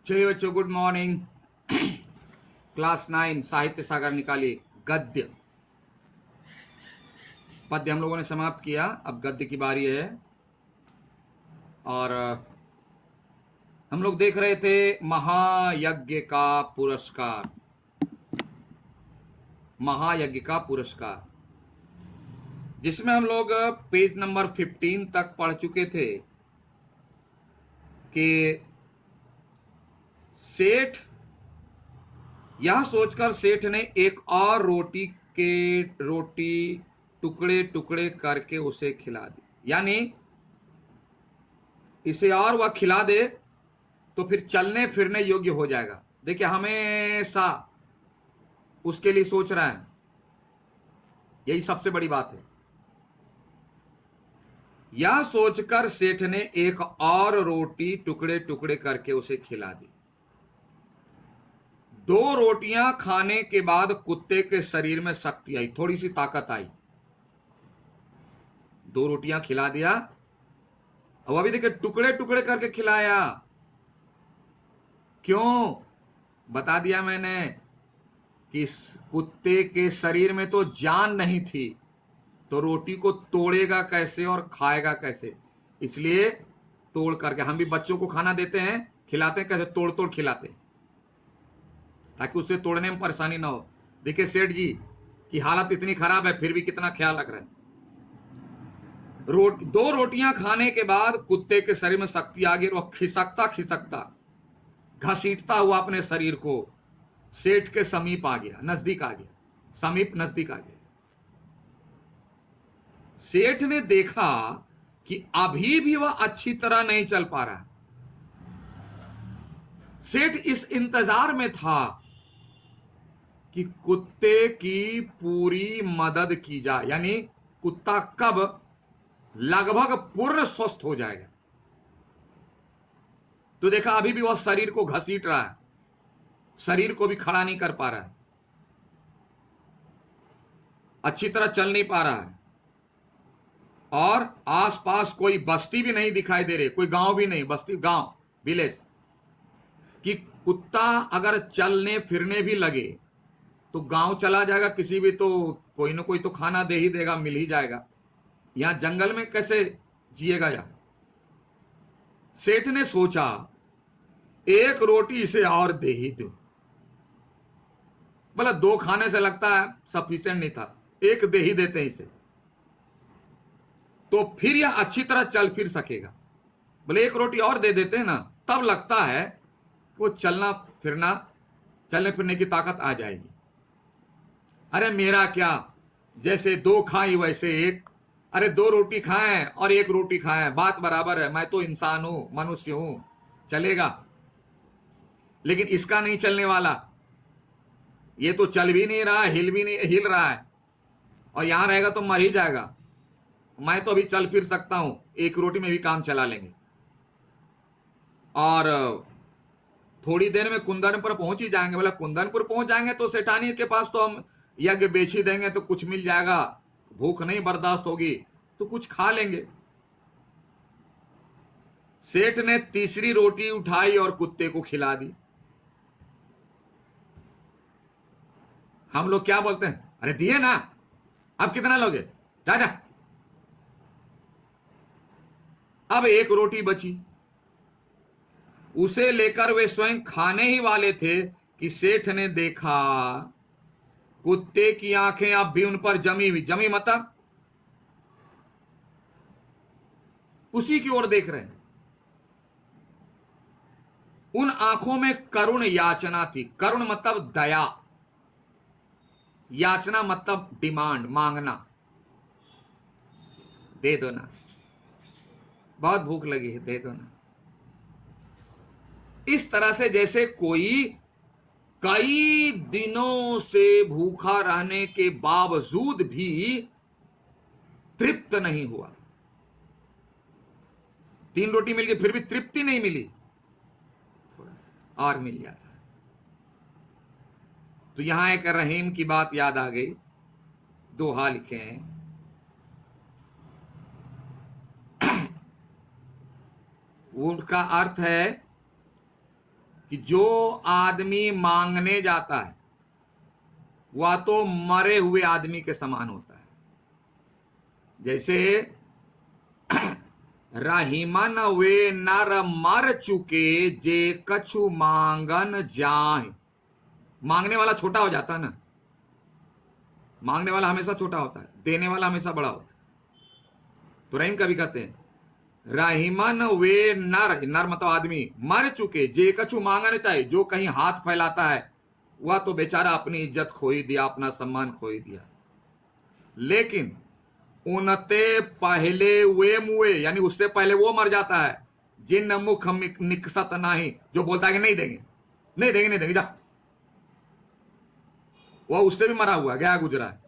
चलिए बच्चों, good morning. Class 9 साहित्य सागर निकाली गद्य। पद्य हम लोगों ने समाप्त किया, अब गद्य की बारी है। और हम लोग देख रहे थे महायज्ञ का पुरस्कार। महायज्ञ का पुरस्कार, जिसमें हम लोग पेज नंबर 15 तक पढ़ चुके थे कि सेठ, यह सोचकर सेठ ने एक और रोटी टुकड़े टुकड़े करके उसे खिला दी। यानी इसे और वह खिला दे तो फिर चलने फिरने योग्य हो जाएगा। देखिए, हमेशा उसके लिए सोच रहा है, यही सबसे बड़ी बात है। यह सोचकर सेठ ने एक और रोटी टुकड़े टुकड़े करके उसे खिला दी। 2 रोटियां खाने के बाद कुत्ते के शरीर में शक्ति आई, थोड़ी सी ताकत आई। 2 रोटियां खिला दिया, अब अभी देखिए टुकड़े टुकड़े करके खिलाया। क्यों? बता दिया मैंने कि कुत्ते के शरीर में तो जान नहीं थी, तो रोटी को तोड़ेगा कैसे और खाएगा कैसे, इसलिए तोड़ करके। हम भी बच्चों को खाना देते हैं, खिलाते हैं कैसे? तोड़ तोड़ खिलाते हैं, ताकि उससे तोड़ने में परेशानी ना हो। देखिए सेठ जी की हालत इतनी खराब है, फिर भी कितना ख्याल रख रहे हैं। 2 रोटियां खाने के बाद कुत्ते के शरीर में शक्ति आ गई। वह खिसकता खिसकता, घसीटता हुआ अपने शरीर को सेठ के समीप आ गया, नजदीक आ गया, समीप नजदीक आ गया। सेठ ने देखा कि अभी भी वह अच्छी तरह नहीं चल पा रहा। सेठ इस इंतजार में था कि कुत्ते की पूरी मदद की जाए, यानी कुत्ता कब लगभग पूर्ण स्वस्थ हो जाएगा। तो देखा अभी भी वह शरीर को घसीट रहा है, शरीर को भी खड़ा नहीं कर पा रहा है, अच्छी तरह चल नहीं पा रहा है। और आसपास कोई बस्ती भी नहीं दिखाई दे रही, कोई गांव भी नहीं, बस्ती, गांव, विलेज। कि कुत्ता अगर चलने फिरने भी लगे तो गांव चला जाएगा, किसी भी तो कोई ना कोई तो खाना दे ही देगा, मिल ही जाएगा। यहां जंगल में कैसे जिएगा यार? सेठ ने सोचा एक रोटी इसे और दे ही दो। बोला 2 खाने से लगता है सफिशिएंट नहीं था, 1 दे ही देते हैं इसे, तो फिर यह अच्छी तरह चल फिर सकेगा। बोले 1 रोटी और दे देते हैं ना, तब लगता है वो चलने फिरने की ताकत आ जाएगी। अरे मेरा क्या, जैसे 2 खाई वैसे 1। अरे 2 रोटी खाएं और 1 रोटी खाएं, बात बराबर है। मैं तो इंसान हूं, मनुष्य हूं, चलेगा। लेकिन इसका नहीं चलने वाला, ये तो चल भी नहीं रहा, हिल रहा है, और यहां रहेगा तो मर ही जाएगा। मैं तो अभी चल फिर सकता हूं, 1 रोटी में भी काम चला लेंगे, और थोड़ी देर में कुंदनपुर पहुंच ही जाएंगे। बोला कुंदनपुर पहुंच जाएंगे तो सेठानी के पास तो हम यज्ञ बेच ही देंगे, तो कुछ मिल जाएगा, भूख नहीं बर्दाश्त होगी तो कुछ खा लेंगे। सेठ ने तीसरी रोटी उठाई और कुत्ते को खिला दी। हम लोग क्या बोलते हैं, अरे दिए ना, अब कितना लोगे, जा जा। अब 1 रोटी बची, उसे लेकर वे स्वयं खाने ही वाले थे कि सेठ ने देखा कुत्ते की आंखें अब भी उन पर जमी मतलब उसी की ओर देख रहे हैं। उन आंखों में करुण याचना थी। करुण मतलब दया, याचना मतलब डिमांड, मांगना, दे दो ना, बहुत भूख लगी है, दे दो ना। इस तरह से जैसे कोई कई दिनों से भूखा रहने के बावजूद भी तृप्त नहीं हुआ, 3 रोटी मिल गई फिर भी तृप्ति नहीं मिली, थोड़ा सा और मिल जाता। तो यहां एक रहीम की बात याद आ गई, दोहा लिखे हैं, उनका अर्थ है कि जो आदमी मांगने जाता है वह तो मरे हुए आदमी के समान होता है। जैसे रहीमन वे नर मर चुके जे कछु मांगन जाए। मांगने वाला छोटा हो जाता है ना, मांगने वाला हमेशा छोटा होता है, देने वाला हमेशा बड़ा होता है। तो रहीम कभी कहते हैं रहीमन वे नर, नर मतलब आदमी, मर चुके जे कछु मांगन चाहे, जो कहीं हाथ फैलाता है वह तो बेचारा अपनी इज्जत खो ही दिया, अपना सम्मान खो ही दिया। लेकिन उनते पहले वे मुए, यानी उससे पहले वो मर जाता है, जिन मुख निकसत नाही, जो बोलता है कि नहीं देंगे नहीं देंगे नहीं देंगे जा, वह उससे भी मरा हुआ, गया गुजरा है।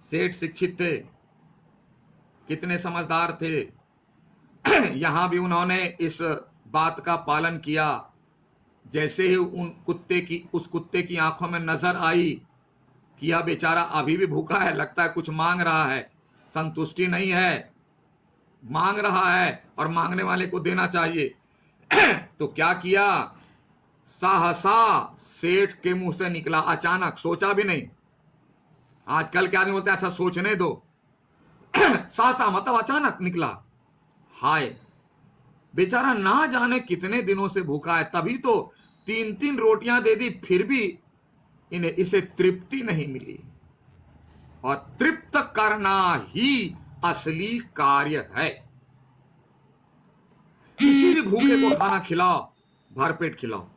सेठ शिक्षित थे, कितने समझदार थे, यहां भी उन्होंने इस बात का पालन किया। जैसे ही उस कुत्ते की आंखों में नजर आई कि यह बेचारा अभी भी भूखा है, लगता है कुछ मांग रहा है, संतुष्टि नहीं है, मांग रहा है और मांगने वाले को देना चाहिए, तो क्या किया, सहसा सेठ के मुंह से निकला, अचानक, सोचा भी नहीं। आजकल क्या आदमी बोलते हैं अच्छा सोचने दो, सहसा मतलब अचानक निकला, हाय बेचारा ना जाने कितने दिनों से भूखा है, तभी तो 3-3 रोटियां दे दी, फिर भी इसे तृप्ति नहीं मिली। और तृप्त करना ही असली कार्य है। किसी भी भूखे को खाना खिलाओ, भरपेट खिलाओ,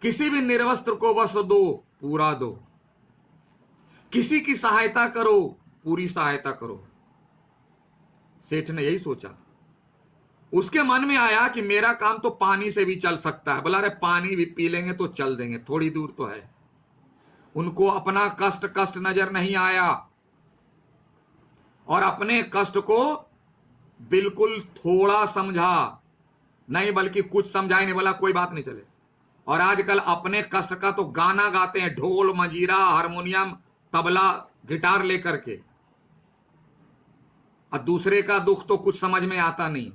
किसी भी निर्वस्त्र को वस्त्र दो, पूरा दो, किसी की सहायता करो, पूरी सहायता करो। सेठ ने यही सोचा, उसके मन में आया कि मेरा काम तो पानी से भी चल सकता है। बोला अरे पानी भी पी लेंगे तो चल देंगे, थोड़ी दूर तो है। उनको अपना कष्ट नजर नहीं आया और अपने कष्ट को बिल्कुल थोड़ा समझा नहीं, बल्कि कुछ समझा ही नहीं, बोला कोई बात नहीं चले। और आजकल अपने कष्ट का तो गाना गाते हैं, ढोल मंजीरा हारमोनियम तबला गिटार लेकर के, और दूसरे का दुख तो कुछ समझ में आता नहीं।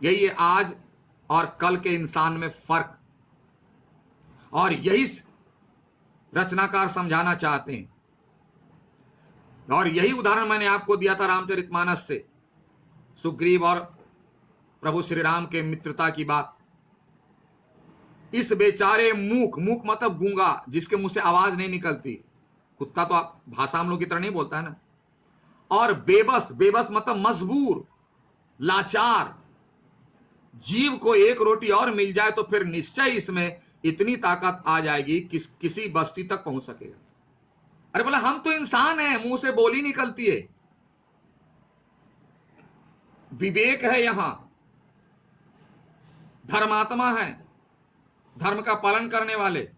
यही है आज और कल के इंसान में फर्क, और यही रचनाकार समझाना चाहते हैं। और यही उदाहरण मैंने आपको दिया था रामचरितमानस से, सुग्रीव और प्रभु श्री राम के मित्रता की बात। इस बेचारे मूक, मूक मतलब गूंगा, जिसके मुंह से आवाज नहीं निकलती, कुत्ता तो भाषा हम लोग की तरह नहीं बोलता है ना, और बेबस, बेबस मतलब मजबूर, लाचार जीव को एक रोटी और मिल जाए तो फिर निश्चय इसमें इतनी ताकत आ जाएगी कि किसी बस्ती तक पहुंच सकेगा। अरे बोला हम तो इंसान हैं, मुंह से बोली निकलती है, विवेक है, यहां धर्मात्मा है, धर्म का पालन करने वाले,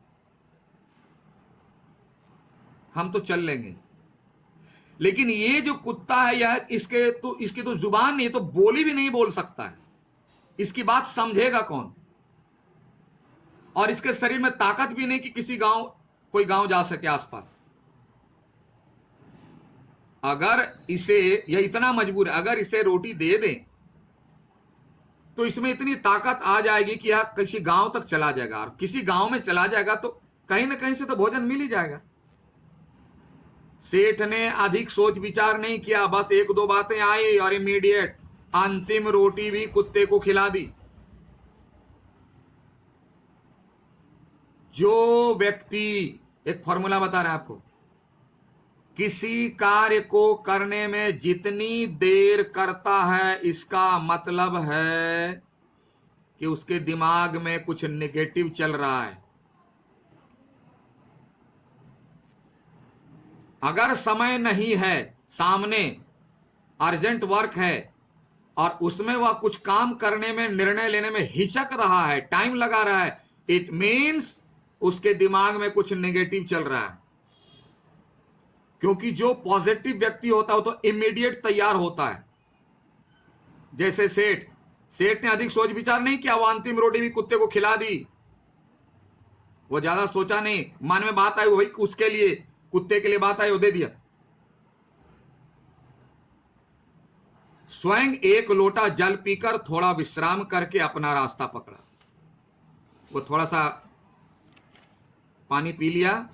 हम तो चल लेंगे। लेकिन ये जो कुत्ता है यह, इसकी तो जुबान नहीं, तो बोली भी नहीं बोल सकता है, इसकी बात समझेगा कौन, और इसके शरीर में ताकत भी नहीं कि कोई गांव जा सके आसपास। अगर इसे, यह इतना मजबूर है, अगर इसे रोटी दे दें तो इसमें इतनी ताकत आ जाएगी कि यह किसी गांव तक चला जाएगा, और किसी गांव में चला जाएगा तो कहीं ना कहीं से तो भोजन मिल ही जाएगा। सेठ ने अधिक सोच विचार नहीं किया, बस 1-2 बातें आई और इमीडिएट अंतिम रोटी भी कुत्ते को खिला दी। जो व्यक्ति, एक फॉर्मूला बता रहा है आपको, किसी कार्य को करने में जितनी देर करता है, इसका मतलब है कि उसके दिमाग में कुछ नेगेटिव चल रहा है। अगर समय नहीं है, सामने अर्जेंट वर्क है और उसमें वह कुछ काम करने में, निर्णय लेने में हिचक रहा है, टाइम लगा रहा है, इट मीन्स उसके दिमाग में कुछ नेगेटिव चल रहा है। क्योंकि जो पॉजिटिव व्यक्ति होता है वो तो इमीडिएट तैयार होता है। जैसे सेठ ने अधिक सोच विचार नहीं किया, वो अंतिम रोटी भी कुत्ते को खिला दी। वो ज्यादा सोचा नहीं, मन में बात आई वही उसके लिए, कुत्ते के लिए बात आई वो दे दिया। स्वयं एक लोटा जल पीकर थोड़ा विश्राम करके अपना रास्ता पकड़ा। वो थोड़ा सा पानी पी लिया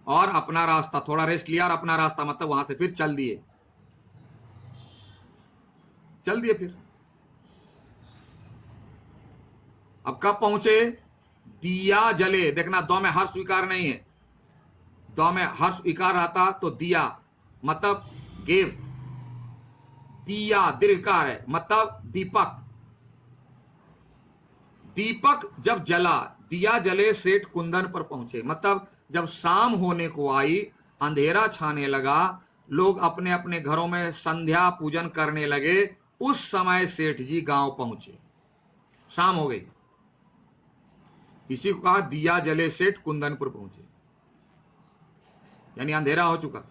और अपना रास्ता, थोड़ा रेस्ट लिया और अपना रास्ता, मतलब वहां से फिर चल दिए फिर। अब कब पहुंचे? दिया जले। देखना, दो में हर्ष विकार नहीं है, दो में हर्ष विकार आता तो दिया मतलब गेव, दिया दीर्घकार है, मतलब दीपक। दीपक जब जला, दिया जले, सेठ कुंदन पर पहुंचे। मतलब जब शाम होने को आई, अंधेरा छाने लगा, लोग अपने अपने घरों में संध्या पूजन करने लगे, उस समय सेठ जी गांव पहुंचे। शाम हो गई, इसी को कहा दिया जले सेठ कुंदनपुर पहुंचे, यानी अंधेरा हो चुका।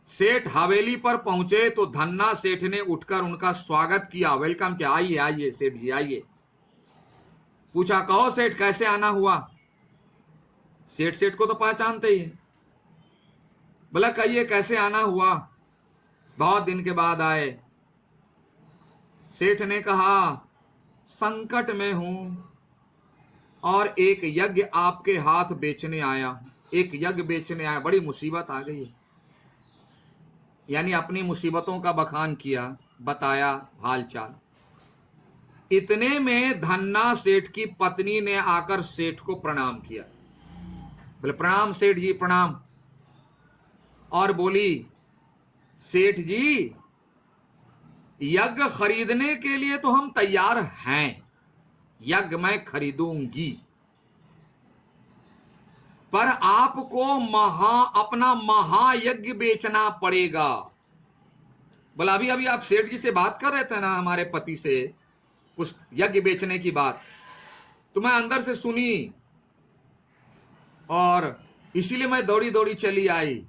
सेठ हवेली पर पहुंचे तो धन्ना सेठ ने उठकर उनका स्वागत किया, वेलकम किया। आइए आइए सेठ जी आइए। पूछा, कहो सेठ कैसे आना हुआ? सेठ को तो पहचानते ही है। बोला, कहिए कैसे आना हुआ, बहुत दिन के बाद आए। सेठ ने कहा, संकट में हूं और एक यज्ञ आपके हाथ बेचने आया, एक यज्ञ बेचने आया, बड़ी मुसीबत आ गई है। यानी अपनी मुसीबतों का बखान किया, बताया हालचाल। इतने में धन्ना सेठ की पत्नी ने आकर सेठ को प्रणाम किया। बोले, प्रणाम सेठ जी प्रणाम। और बोली, सेठ जी यज्ञ खरीदने के लिए तो हम तैयार हैं, यज्ञ मैं खरीदूंगी, पर आपको अपना महायज्ञ बेचना पड़ेगा। बोला, अभी अभी आप सेठ जी से बात कर रहे थे ना, हमारे पति से, उस यज्ञ बेचने की बात, तो मैं अंदर से सुनी और इसीलिए मैं दौड़ी दौड़ी चली आई।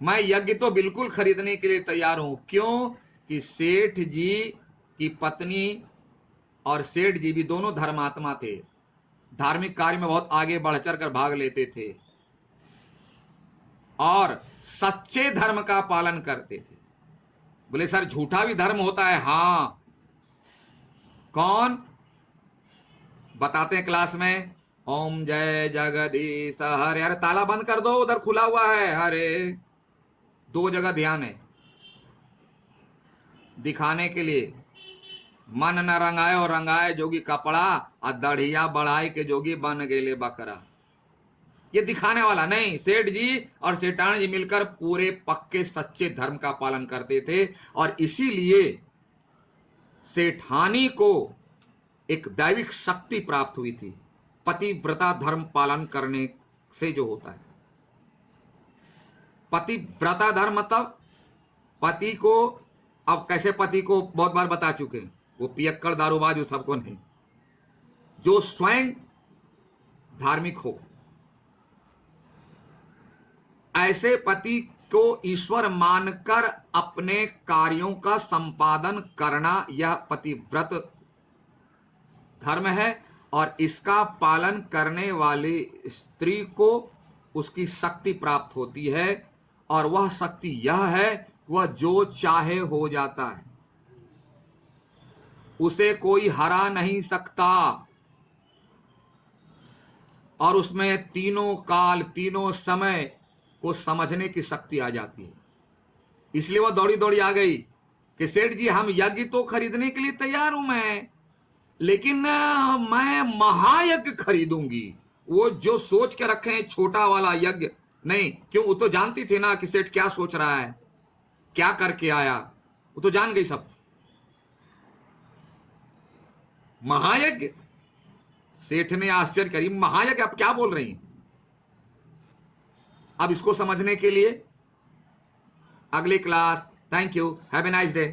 मैं यज्ञ तो बिल्कुल खरीदने के लिए तैयार हूं। क्यों? कि सेठ जी की पत्नी और सेठ जी भी दोनों धर्मात्मा थे, धार्मिक कार्य में बहुत आगे बढ़ चढ़ कर भाग लेते थे और सच्चे धर्म का पालन करते थे। बोले, सर झूठा भी धर्म होता है? हाँ। कौन? बताते हैं क्लास में। ओम जय जगदीश हरे। अरे ताला बंद कर दो, उधर खुला हुआ है। हरे, दो जगह ध्यान है, दिखाने के लिए। मन न रंगाए और रंगाए जोगी कपड़ा, और दढ़िया बढ़ाई के जोगी बन गेले बकरा। ये दिखाने वाला नहीं। सेठ जी और सेठान जी मिलकर पूरे पक्के सच्चे धर्म का पालन करते थे और इसीलिए सेठानी को एक दैविक शक्ति प्राप्त हुई थी, पतिव्रता धर्म पालन करने से जो होता है। पतिव्रता धर्म मतलब पति को, अब कैसे पति को बहुत बार बता चुके हैं, वो पियक्कड़ दारूबाज सबको नहीं, जो स्वयं धार्मिक हो, ऐसे पति को ईश्वर मानकर अपने कार्यों का संपादन करना, यह पतिव्रत धर्म है। और इसका पालन करने वाली स्त्री को उसकी शक्ति प्राप्त होती है, और वह शक्ति यह है, वह जो चाहे हो जाता है, उसे कोई हरा नहीं सकता, और उसमें तीनों काल तीनों समय को समझने की शक्ति आ जाती है। इसलिए वह दौड़ी दौड़ी आ गई कि सेठ जी हम यज्ञ तो खरीदने के लिए तैयार हूं मैं, लेकिन मैं महायज्ञ खरीदूंगी। वो जो सोच के रखे हैं छोटा वाला यज्ञ नहीं, क्यों? वो तो जानती थी ना कि सेठ क्या सोच रहा है, क्या करके आया, वो तो जान गई सब। महायज्ञ? सेठ ने आश्चर्य करी, महायज्ञ आप क्या बोल रही हैं? अब इसको समझने के लिए अगली class, thank you, have a nice day.